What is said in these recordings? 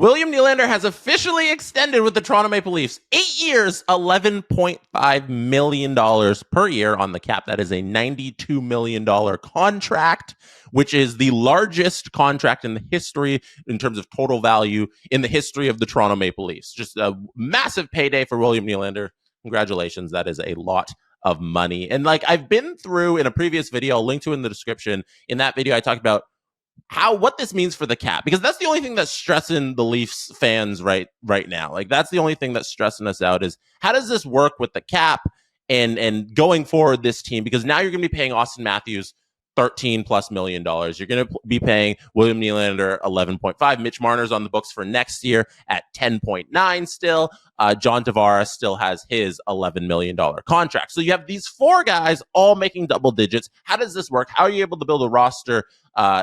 William Nylander has officially extended with the Toronto Maple Leafs. 8 years, $11.5 million per year on the cap. That is a $92 million contract, which is the largest contract in the history in terms of total value in the history of the Toronto Maple Leafs. Just a massive payday for William Nylander. Congratulations. That is a lot of money. And like I've been through in a previous video, I'll link to in the description. In that video, I talked about what this means for the cap, because that's the only thing that's stressing the Leafs fans right now. Like that's the only thing that's stressing us out is how does this work with the cap and going forward this team, because now you're going to be paying Austin Matthews $13+ million. You're going to be paying William Nylander 11.5. Mitch Marner's on the books for next year at 10.9 still. John Tavares still has his $11 million contract. So you have these four guys all making double digits. How does this work? How are you able to build a roster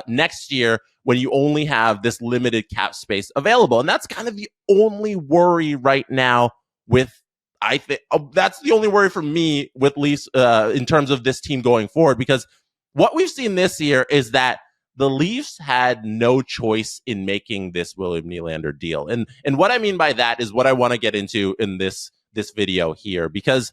next year when you only have this limited cap space available? And that's kind of the only worry right now with, I think, that's the only worry for me with Leafs in terms of this team going forward, because what we've seen this year is that the Leafs had no choice in making this William Nylander deal. And what I mean by that is what I want to get into in this video here, because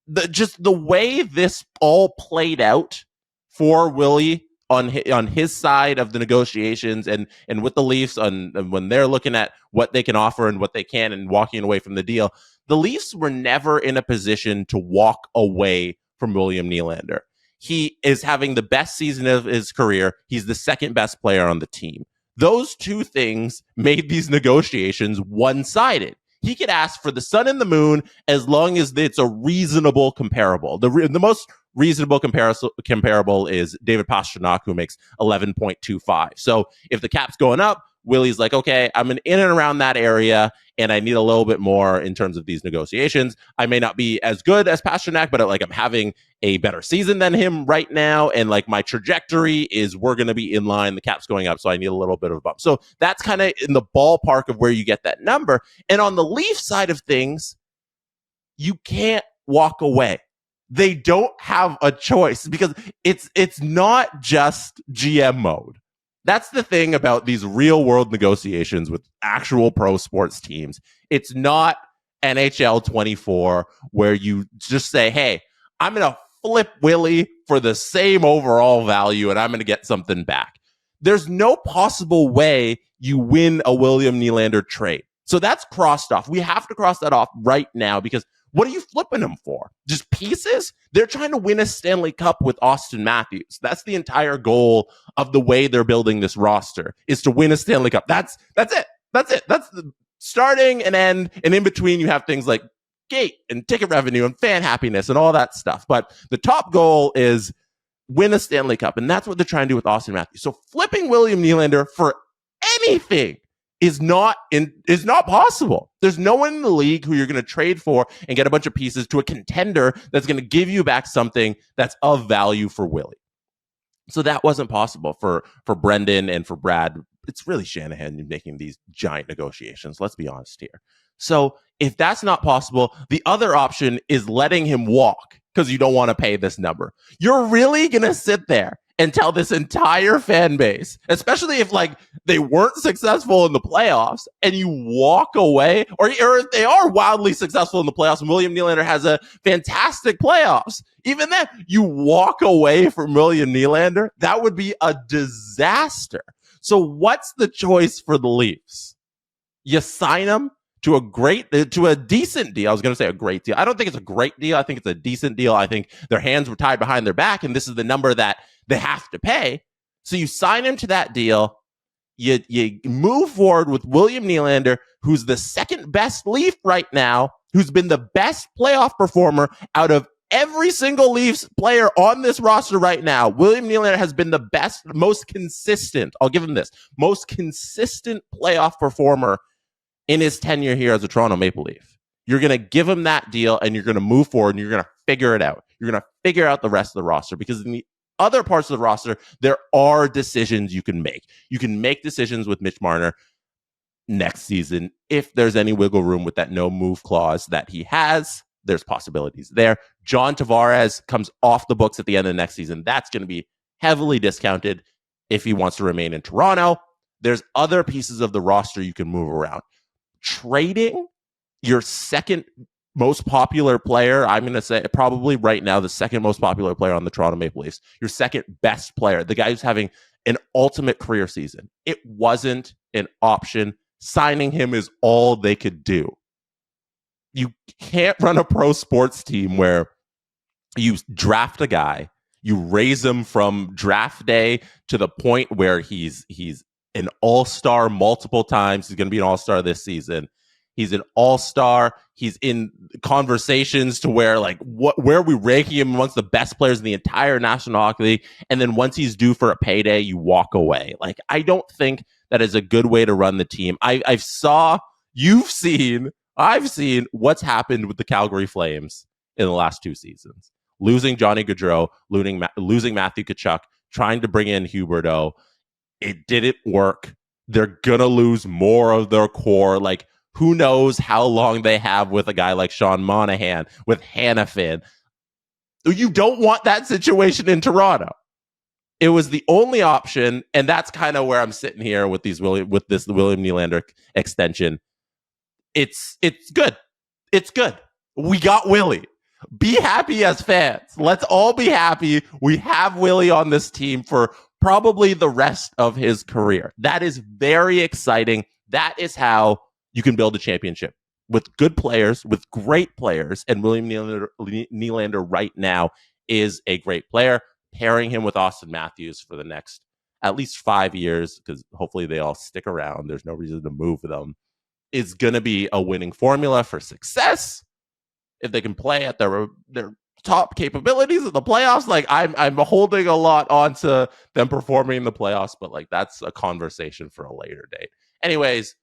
the way this all played out for Willie on his side of the negotiations and with the Leafs on when they're looking at what they can offer and what they can and walking away from the deal, the Leafs were never in a position to walk away from William Nylander. He is having the best season of his career. He's the second best player on the team. Those two things made these negotiations one-sided. He could ask for the sun and the moon as long as it's a reasonable comparable. The most reasonable comparable is David Pastrnak, who makes 11.25. So if the cap's going up, Willie's like, okay, I'm in and around that area, and I need a little bit more in terms of these negotiations. I may not be as good as Pastrnak, but like I'm having a better season than him right now, and like my trajectory is we're going to be in line. The cap's going up, so I need a little bit of a bump. So that's kind of in the ballpark of where you get that number. And on the Leaf side of things, you can't walk away. They don't have a choice because it's not just GM mode. That's the thing about these real world negotiations with actual pro sports teams. It's not NHL 24 where you just say, hey, I'm going to flip Willie for the same overall value and I'm going to get something back. There's no possible way you win a William Nylander trade. So that's crossed off. We have to cross that off right now, because what are you flipping them for? Just pieces? They're trying to win a Stanley Cup with Austin Matthews. That's the entire goal of the way they're building this roster, is to win a Stanley Cup. That's it. That's the starting and end. And in between, you have things like gate and ticket revenue and fan happiness and all that stuff. But the top goal is win a Stanley Cup. And that's what they're trying to do with Austin Matthews. So flipping William Nylander for anything is not possible. There's no one in the league who you're going to trade for and get a bunch of pieces to a contender that's going to give you back something that's of value for Willie. So that wasn't possible for Brendan and for Brad. It's really Shanahan making these giant negotiations. Let's be honest here. So if that's not possible, the other option is letting him walk because you don't want to pay this number. You're really going to sit there and tell this entire fan base, especially if like they weren't successful in the playoffs, and you walk away, or if they are wildly successful in the playoffs and William Nylander has a fantastic playoffs, even then you walk away from William Nylander, that would be a disaster. So what's the choice for the Leafs? You sign him to a decent deal. I was going to say a great deal. I don't think it's a great deal. I think it's a decent deal. I think their hands were tied behind their back, and this is the number that they have to pay. So you sign him to that deal. You move forward with William Nylander, who's the second best Leaf right now, who's been the best playoff performer out of every single Leafs player on this roster right now. William Nylander has been the best, most consistent, I'll give him this, most consistent playoff performer in his tenure here as a Toronto Maple Leaf. You're going to give him that deal, and you're going to move forward, and you're going to figure it out. You're going to figure out the rest of the roster, because in the other parts of the roster, there are decisions you can make. You can make decisions with Mitch Marner next season. If there's any wiggle room with that no move clause that he has, there's possibilities there. John Tavares comes off the books at the end of the next season. That's going to be heavily discounted if he wants to remain in Toronto. There's other pieces of the roster you can move around. Trading your second most popular player, I'm going to say probably right now the second most popular player on the Toronto Maple Leafs, your second best player, the guy who's having an ultimate career season. It wasn't an option. Signing him is all they could do. You can't run a pro sports team where you draft a guy, you raise him from draft day to the point where he's an all-star multiple times. He's going to be an all-star this season. He's an all-star. He's in conversations to where, like, where are we ranking him amongst the best players in the entire National Hockey League? And then once he's due for a payday, you walk away. Like, I don't think that is a good way to run the team. I've seen what's happened with the Calgary Flames in the last 2 seasons. Losing Johnny Gaudreau, losing Matthew Tkachuk, trying to bring in Huberdeau. It didn't work. They're going to lose more of their core. Like, who knows how long they have with a guy like Sean Monahan, with Hanifin. You don't want that situation in Toronto. It was the only option, and that's kind of where I'm sitting here with this William Nylander extension. It's good. It's good. We got Willie. Be happy as fans. Let's all be happy. We have Willie on this team for probably the rest of his career. That is very exciting. That is how you can build a championship with good players, with great players. And William Nylander right now is a great player. Pairing him with Austin Matthews for the next at least 5 years, because hopefully they all stick around. There's no reason to move them. Is going to be a winning formula for success. If they can play at their top capabilities in the playoffs, like I'm holding a lot onto them performing in the playoffs, but like that's a conversation for a later date. Anyways,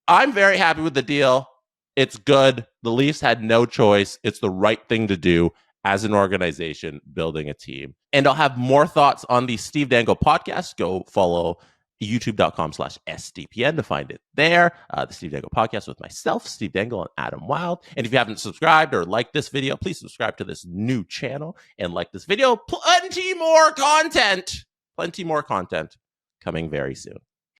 I'm very happy with the deal. It's good. The Leafs had no choice. It's the right thing to do as an organization building a team. And I'll have more thoughts on the Steve Dangle podcast. Go follow youtube.com/SDPN to find it there. The Steve Dangle podcast with myself, Steve Dangle, and Adam Wild. And if you haven't subscribed or liked this video, please subscribe to this new channel and like this video. Plenty more content coming very soon.